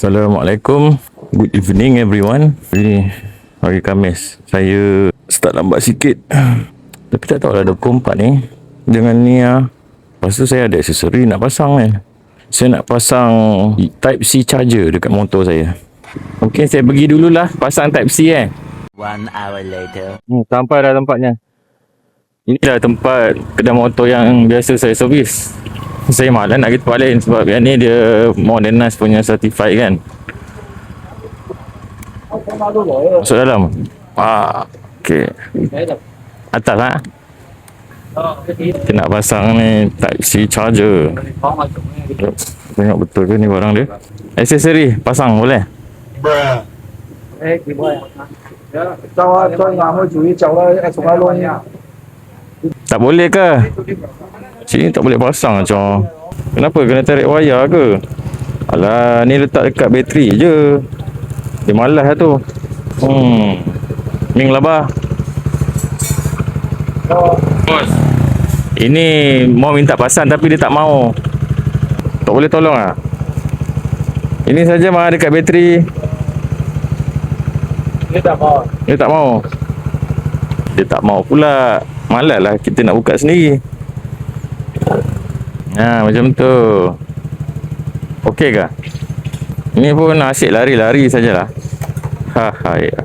Assalamualaikum. Good evening everyone. Ini hari Khamis. Saya start lambat sikit. Tapi tak tahu lah 24 ni. Dengan ni lepas tu saya ada aksesori nak pasang ni. Saya nak pasang Type C charger dekat motor saya. Mungkin saya pergi dululah pasang Type C 1 hour later. Sampai dah tempatnya. Inilah tempat kedai motor yang biasa saya servis. Saya malas nak pergi tempat lain sebab yang ni dia Modernas punya certified kan. Masuk dalam. Okey. Atas lah. Kita nak pasang ni Type C charger. Tengok betul ke ni barang dia. Aksesori pasang boleh? Tak boleh ke? Sini tak boleh pasang macam. Kenapa kena tarik wayar ke? Alah, ni letak dekat bateri je. Dia malas lah tu. Ming lah bah. Bos. Ini mau minta pasang tapi dia tak mau. Tak boleh tolong ah? Ini saja mah dekat bateri. Dia tak mau. Dia tak mau. Dia tak mau pula. Malas lah kita nak buka sendiri. Macam tu. Okey ke? Ini pun asyik lari-lari sajalah. Ya.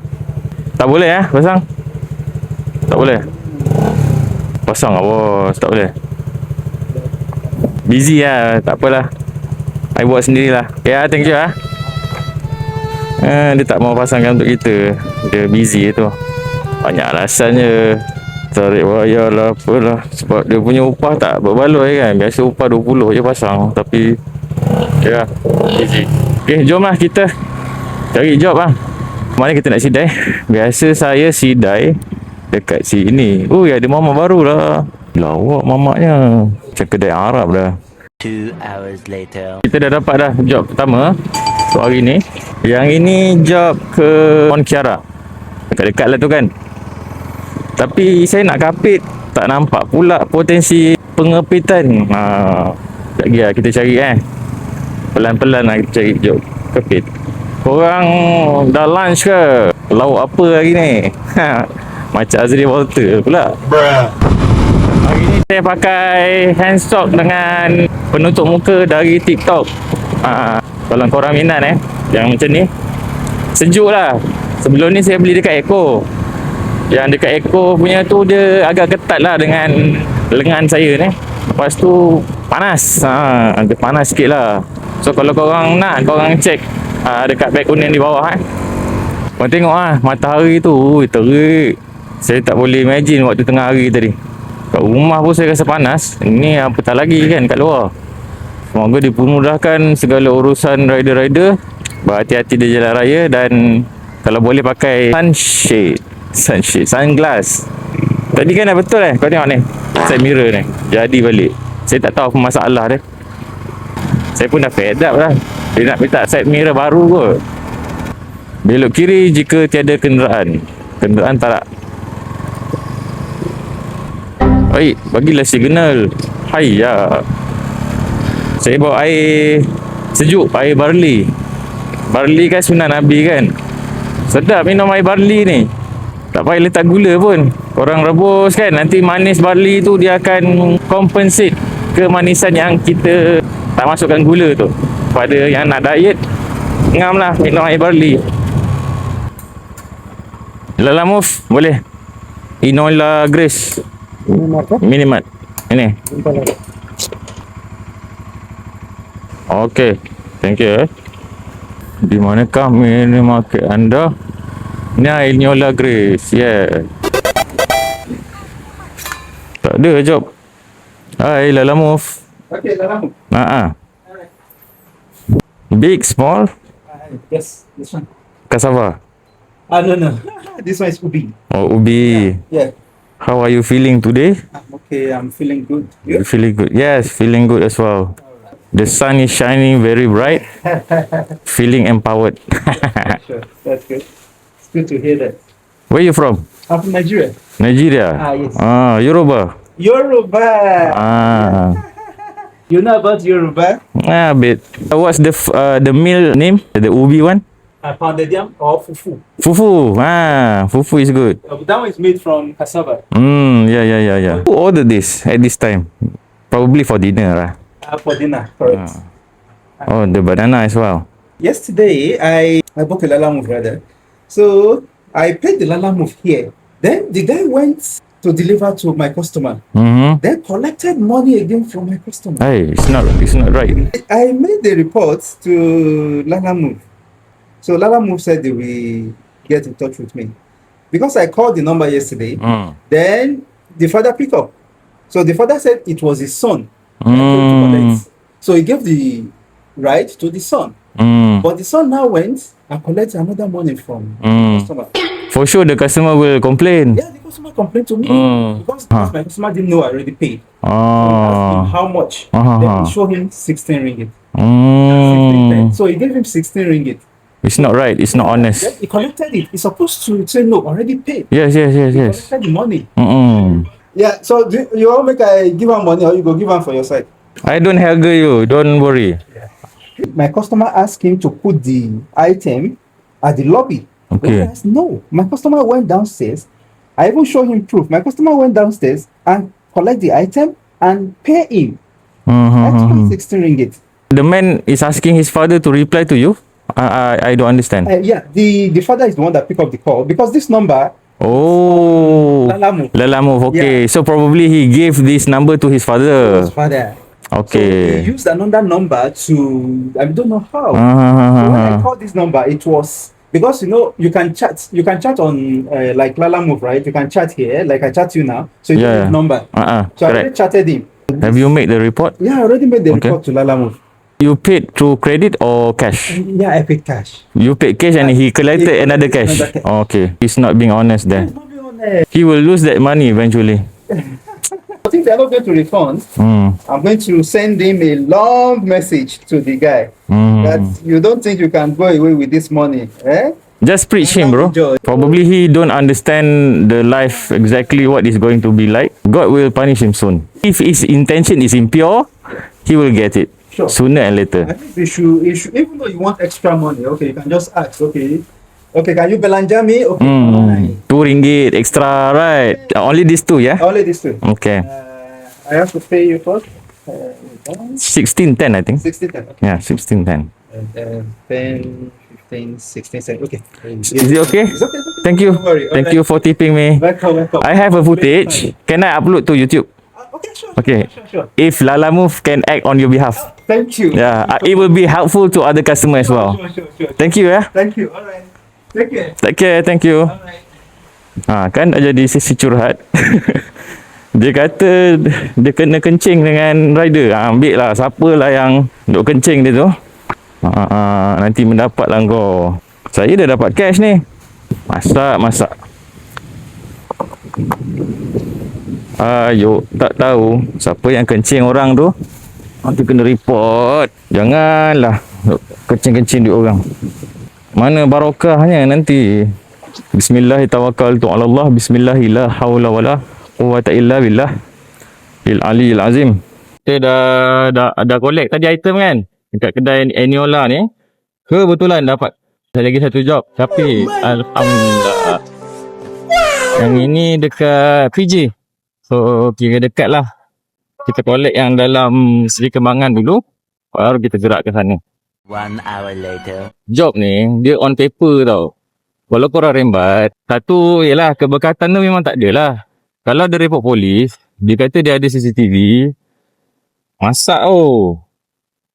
Tak boleh pasang? Tak boleh? Pasang lah bos, tak boleh. Busy lah, tak apalah. I buat sendirilah. Ya, thank you dia tak mau pasangkan untuk kita. Dia busy tu. Banyak alasannya. Tarik wayar lah apalah. Sebab dia punya upah tak berbaloi kan. Biasa upah 20 je pasang. Tapi ya, busy. Okay, jomlah kita cari job lah. Mana kita nak sidai? Biasa saya sidai dekat sini. Ada mama baru lah. Lawak mamaknya. Macam kedai Arab dah. 2 hours later. Kita dah dapat dah job pertama untuk hari ni. Yang ini job ke Mont Kiara. Dekat-dekat lah tu kan. Tapi saya nak kapit, tak nampak pula potensi pengepitan. Sekejap lagi lah kita cari pelan-pelan lah kita cari job kapit. Korang dah lunch ke? Lauk apa hari ni? Macam Azri Walter pula. Hari ni saya pakai handstock dengan penutup muka dari TikTok. Kalau korang minat yang macam ni, sejuk lah. Sebelum ni saya beli dekat Eko. Yang dekat Eko punya tu dia agak ketat lah dengan lengan saya ni. Lepas tu panas. Dia panas sikit lah. So kalau korang nak, korang check dekat beg kuning di bawah korang tengok matahari tu terik. Saya tak boleh imagine waktu tengah hari tadi. Kat rumah pun saya rasa panas. Ini apatah lagi kan kat luar. Semoga dipermudahkan segala urusan rider-rider. Berhati-hati di jalan raya. Dan kalau boleh pakai sunshade, sunglass. Tadi kan dah betul kau tengok ni side mirror ni jadi balik. Saya tak tahu apa masalah dia. Saya pun dah fed up lah. Dia nak minta side mirror baru kot. Belok kiri jika tiada kenderaan. Kenderaan tak nak. Baik, bagilah signal. Hayya. Saya bawa air sejuk, air barley. Barley kan sunnah Nabi kan. Sedap minum air barley ni. Tak payah letak gula pun. Korang rebus kan, nanti manis barley tu dia akan compensate kemanisan yang kita tak masukkan gula tu. Pada yang nak diet, ngam lah minum air barley. Lala move, boleh. Inola Grace Minimart. Ini. Okey, thank you Di manakah minimarket anda? Ni Inola Grace, Tak ada job. Hai, Lala Move. Okay, Lala Move. Big, small? Yes, this one. Cassava? No. This one is ubi. Oh, ubi. Yeah. How are you feeling today? I'm okay, I'm feeling good. You feeling good? Yes, feeling good as well. The sun is shining very bright. Feeling empowered. Sure, that's good. It's good to hear that. Where you from? I'm from Nigeria. Nigeria? Yes. Yoruba? Yoruba! Ah. You know about Yoruba? bit. What's the meal name? The ubi one? Pounded yam or fufu. Fufu. Fufu is good. That one is made from cassava. Yeah. Who ordered this at this time? Probably for dinner, lah. For dinner, correct. Oh, the banana as well. Yesterday, I bought a Lala Move rather. So I paid the Lala Move here. Then the guy went to deliver to my customer. Then collected money again from my customer. Hey, it's not right. I made the report to Lala Move. So Lala Move said they will get in touch with me. Because I called the number yesterday, then the father picked up. So the father said it was his son that came to collect. So he gave the ride to the son. But the son now went and collected another money from the customer. For sure, the customer will complain. Yeah, the customer complained to me because my customer didn't know I already paid. So he asked him how much. Then he showed him 16 ringgit. 16. So he gave him 16 ringgit. It's not right. It's not honest. Then he collected it. He's supposed to say no, already paid. Yes. He collected the money. Yeah, so you want make I give him money or you go give him for your side? I don't helga you. Don't worry. My customer asked him to put the item at the lobby. Okay. Whereas, no, my customer went downstairs. I even showed him proof. My customer went downstairs and collect the item and pay him. Extra 16 ringgit. The man is asking his father to reply to you. I don't understand. Yeah, the father is the one that picked up the call because this number. Oh, Lala Move. Okay, so probably he gave this number to his father. His father. Okay. So he used another number to, I don't know how. So when I called this number, it was because you can chat. You can chat on like Lala Move, right? You can chat here, like I chat you now. So you have number. So I already chatted him. Have you made the report? Yeah, I already made the report to Lala Move. You paid through credit or cash? Yeah, I paid cash. You paid cash and he collected another cash. Okay, he's not being honest there. He will lose that money eventually. I think they're not going to refund. I'm going to send him a long message to the guy that you don't think you can go away with this money, eh? Just preach him, bro. Probably he don't understand the life exactly what is going to be like. God will punish him soon. If his intention is impure, he will get it sooner and later. I think you should, even though you want extra money, okay, you can just ask, okay, can you belanja me? Okay, fine. RM2 extra, right? Only these two, yeah? Only these two. Okay. I have to pay you first. 1610, I think. 1610. Okay. Yeah, 1610. And then 10, 15, 16, 17. Okay. Is it okay? It's okay. Thank you. Don't worry. Thank you for tipping me. Welcome. I have a footage. Can I upload to YouTube? Okay, sure. Okay. Sure. If Lala Move can act on your behalf. Thank you. Yeah, it will be helpful to other customers as well. Sure. Thank you, yeah. Thank you. All right. Take care. Take care, thank you. All right. Kan dah jadi sesi curhat. Dia kata dia kena kencing dengan rider. Ambil lah siapalah yang duk kencing dia tu. Nanti mendapat lah kau. Saya dah dapat cash ni. Masak. Ayo, tak tahu siapa yang kencing orang tu. Nanti kena report. Janganlah kencing-kencing duit orang. Mana barokahnya nanti. Bismillahirrahmanirrahim. Bismillahi la haula wala quwwata illa billah il aliyil azim. Kita dah collect tadi item kan dekat kedai Eniola ni. Kebetulan dapat lagi satu job. Tapi alhamdulillah. Yang ini dekat PJ. So kira dekat lah. Kita collect yang dalam Seri Kembangan dulu, baru kita gerak ke sana. 1 hour later. Job ni dia on paper tau. Kalau korang rembat, satu ialah keberkatan tu memang tak ada lah. Kalau ada report polis, dia kata dia ada CCTV, masak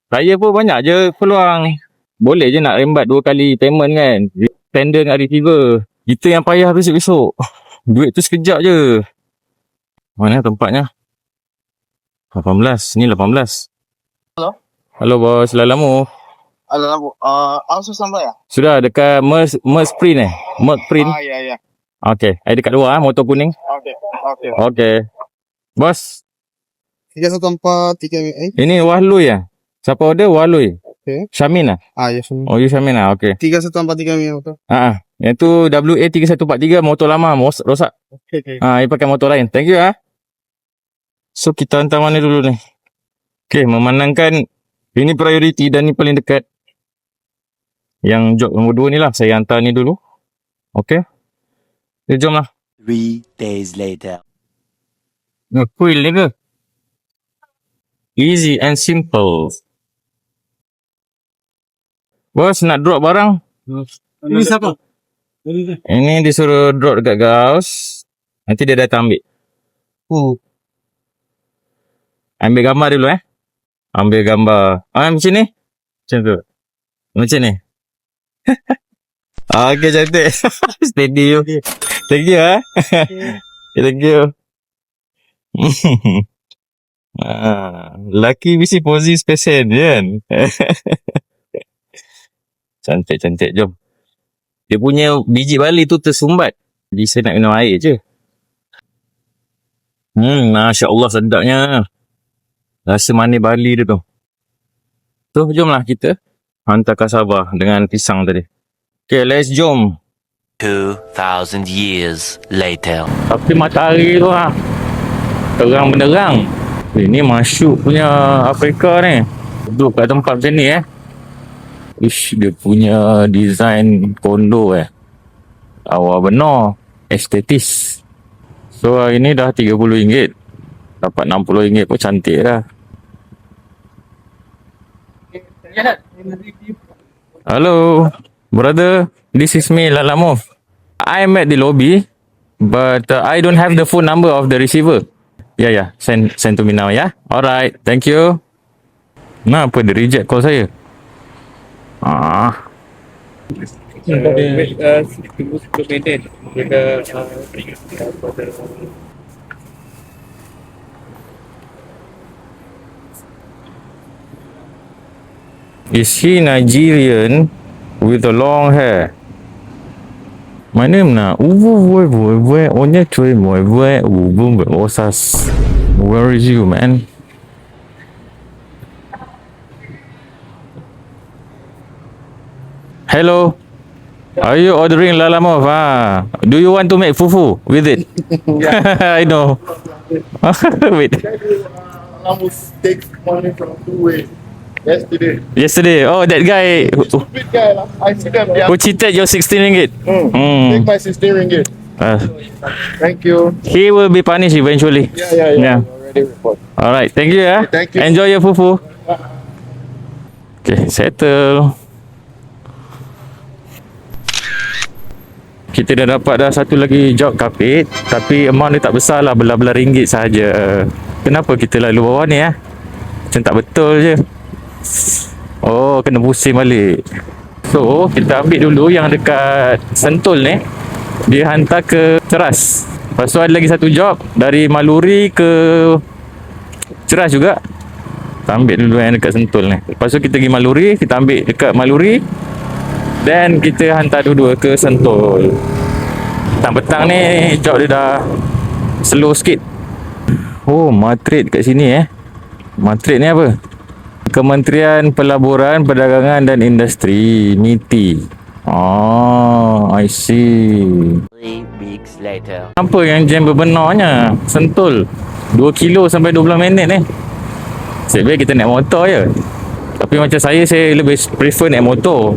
saya pun banyak je peluang. Boleh je nak rembat 2 kali payment kan. Tender dengan receiver. Kita yang payah besok-besok. Duit tu sekejap je. Mana tempatnya? 18. Ni 18. Halo bos, Lala Move. Langsung sampai ya? Sudah dekat Merc Print Merc Print. Ya. Okey, ada dekat luar motor kuning. Okey. Bos, 314 ini Wahlui ya? Siapa order Wahlui? Okey. Syamin ah? Ya Syamin. Oh, you Syamin ah. Okey. 314 motor. Yang tu WA3143 motor lama rosak. Okey. Dia pakai motor lain. Thank you ah. So kita hantar mana dulu ni? Okey, memandangkan Ini priority dan ni paling dekat. Yang job nombor 2 ni lah. Saya hantar ni dulu. Okay. Jom lah. 3 days later. Kuil ni ke? Easy and simple. Bos nak drop barang? Ini siapa? Ini disuruh drop dekat Gaus. Nanti dia datang ambil. Ambil gambar dulu Ambil gambar. Macam ni? Macam tu. Macam ni. Okay, cantik. Steady you. Thank you Thank you. Laki mesti posis pesen kan. Cantik. Jom. Dia punya biji bali tu tersumbat. Jadi saya nak minum air je. Masya Allah sedapnya. Rasa manis bali dia tu. So, jomlah kita hantar kasabah dengan pisang tadi. Okay, let's jom. 2,000 years later. Tapi matahari tu terang benderang. Ini masyuk punya Afrika ni. Duduk kat tempat macam ni Ish, dia punya design kondo awal benar. Estetis. So ini dah RM30. Dapat RM60 pun cantik dah. Hello, brother. This is me, Lalamove. I'm at the lobby, but I don't have the phone number of the receiver. Yeah. Send to me now, yeah? Alright, thank you. Kenapa dia reject call saya? Wait, to maintain with the Is he Nigerian with the long hair? My name Where is you, man? Hello. Are you ordering Lalamove? Do you want to make fufu with it? I know. Wait. Almost take money from two ways. Yesterday. Oh, that guy Stupid guy lah. I see them. They who cheated your 16 ringgit. take my 16 ringgit. Thank you. He will be punished eventually. Yeah. Already report. Alright, thank you Thank you. Enjoy your fufu. Okay, settle. Kita dah dapat dah satu lagi job kapit, tapi amount dia tak besar lah, belah-belah ringgit sahaja. Kenapa kita lalu bawah ni Macam tak betul je. Oh, kena pusing balik. So, kita ambil dulu yang dekat Sentul ni. Dia hantar ke Ceras. Lepas tu ada lagi satu job dari Maluri ke Ceras juga. Kita ambil dulu yang dekat Sentul ni. Lepas tu kita pergi Maluri, kita ambil dekat Maluri. Dan kita hantar dua-dua ke Sentul. Petang-petang ni job dia dah slow sikit. Oh, Matrik kat sini Matrik ni apa? Kementerian Pelaburan, Perdagangan dan Industri, MITI. Oh, I see. 3 weeks later. Apa yang jam berbenarnya? Sentul 2 kilo sampai 12 minit ni. Sebaik kita naik motor je. Tapi macam saya lebih prefer naik motor.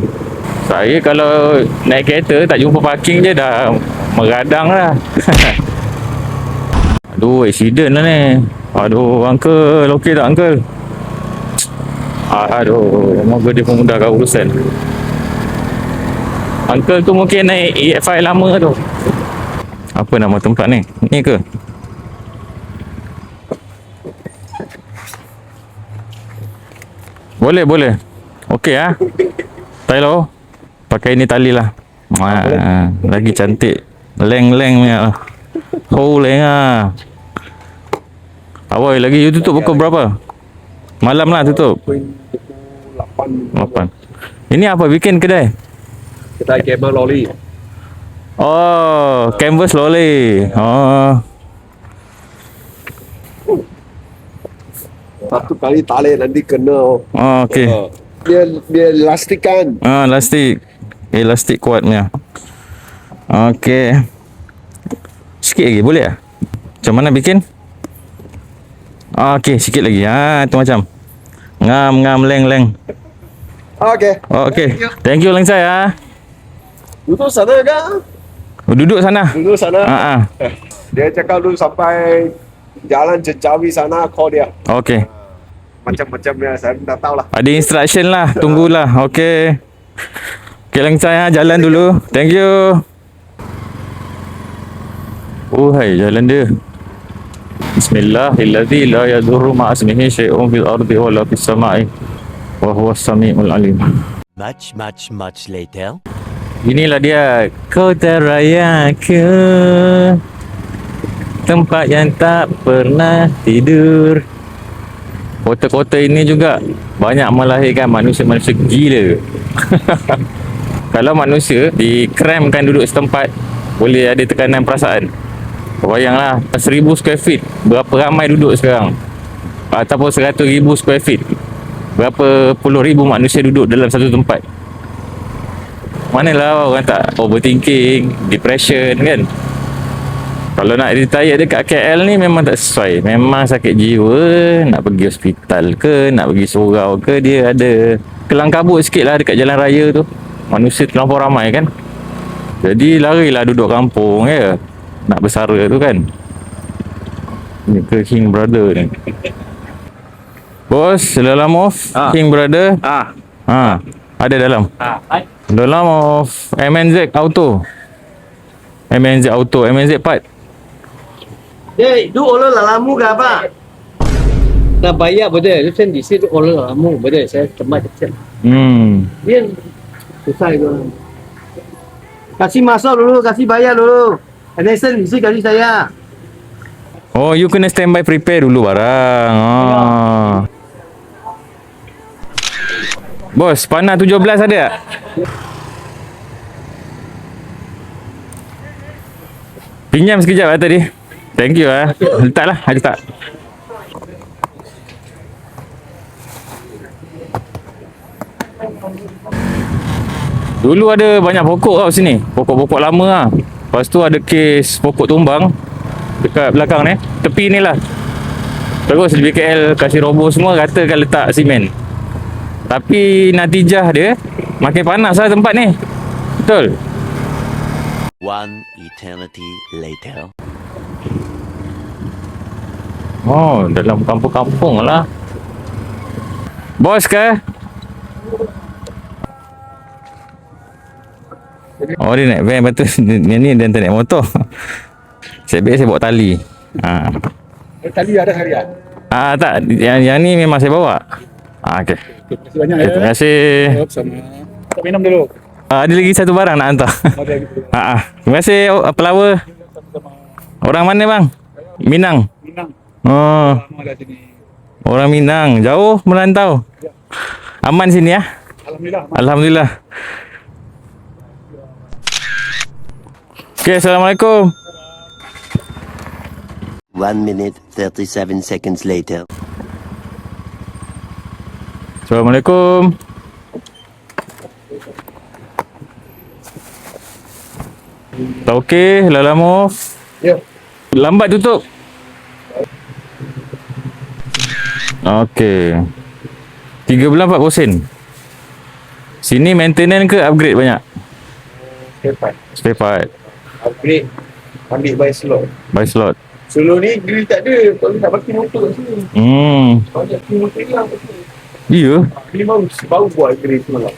Saya kalau naik kereta tak jumpa parking je dah meradang lah. Aduh, accident lah ni. Aduh, uncle, okey tak uncle? Aduh, moga dia memudahkan urusan. Uncle tu mungkin naik EFI lama tu. Apa nama tempat ni? Ni ke? Boleh. Okey Tylo. Pakai ni tali lah. Lagi cantik. Leng-leng punya. Leng Awal lagi you tutup pukul berapa? Malam lah tutup. 8. Ini apa bikin kedai? Kedai kabel lori. Oh, canvas lolly. Oh. Satu kali tali nanti kena. Oh, okey. Dia elastik kan. Elastik. Elastik kuatnya. Okey. Sikit lagi boleh Macam mana bikin? Okey, sikit lagi. Tu macam. Ngam leng. Okay. Okey. Thank you Leng Sai ah. Duduk sana kan? Duduk sana. Duduk sana. Ah. Dia cakap dulu sampai jalan Jejawi sana call dia. Okey. Macam-macamnya saya tak tahu lah. Ada instruction lah. Tunggulah. Okey. Okey Leng Sai ah, jalan dulu. Thank you. Oh hai, jalan dia. Bismillahirrahmanirrahim. La yadurru ma'asmihi syai'un fil ardi wala fis sama'i. Wa huwas samiul alim. Much later. Inilah dia Kota Raya ke tempat yang tak pernah tidur. Kota-kota ini juga banyak melahirkan manusia-manusia gila. Kalau manusia dikramkan duduk setempat, boleh ada tekanan perasaan. Bayanglah 1000 square feet, berapa ramai duduk sekarang? Ataupun 100,000 square feet, berapa puluh ribu manusia duduk dalam satu tempat. Manalah orang tak overthinking, depression kan. Kalau nak retire dekat KL ni memang tak sesuai. Memang sakit jiwa, nak pergi hospital ke, nak pergi surau ke, dia ada kelang kabut sikit lah dekat jalan raya tu. Manusia terlampau ramai kan. Jadi larilah duduk kampung ya. Nak bersara tu kan. Ni ke King Brother ni. Bos, dalam off King Brother. Ada dalam. Dalam of MNZ Auto. MNZ Auto, MNZ Part. Hey, du orang lalamu ke apa? Nak bayar betul. Tu di situ orang lalamu betul. Saya tempat kecil. Dia susah itu. Kasih masuk dulu, kasih bayar dulu. Anderson mesti kasih saya. Oh, you kena standby prepare dulu barang. Bos, panah 17 ada tak? Pinjam sekejap lah tadi. Thank you ah. Letaklah, letak. Dulu ada banyak pokok tau sini. Pokok-pokok lama lah. Lepas tu ada kes pokok tumbang dekat belakang ni. Tepi ni lah. Terus BKL kasih roboh semua, katakan letak simen. Tapi natijah dia makin panas lah tempat ni. Betul? One eternity later. Oh, dalam kampung-kampung lah. Bos ke? Oh, dia naik van. Betul. Yang ni dia naik motor. Saya bawa tali. Tali ada harian. Tak. Yang ni memang saya bawa. Okey. Terima kasih banyak ya. Terima kasih. Sama. Tak minum dulu. Ada lagi satu barang nak hantar. Terima kasih pelawar. Orang mana bang? Minang. Oh. Orang Minang. Jauh merantau. Aman sini ya? Alhamdulillah. Okey, Assalamualaikum. 1 minute 37 seconds later. Assalamualaikum. Tak okey, lalamu. Ya. Lambat tutup. Okey. 3 bulan 40 sen. Sini maintenance ke upgrade banyak? Spare part. Upgrade. Ambil by slot. By slot. Solo ni grill tak ada. Kalau nak parking motor kat sini. Banyak parking motor hilang kat sini. Ya. Ini baru buat grill semalam.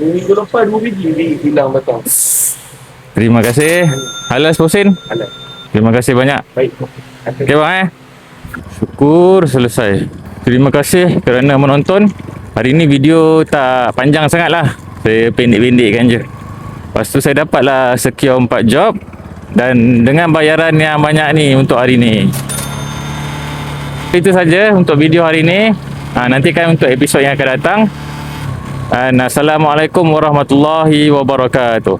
Minggu lepas 2 biji ni hilang batang. Terima kasih. Halas Posin. Halal. Terima kasih banyak. Baik. Okey bang Syukur selesai. Terima kasih kerana menonton. Hari ni video tak panjang sangat lah. Saya pendek-pendekkan je. Lepas tu saya dapatlah secure 4 job. Dan dengan bayaran yang banyak ni untuk hari ni. Itu saja untuk video hari ni. Nantikan untuk episod yang akan datang. Assalamualaikum warahmatullahi wabarakatuh.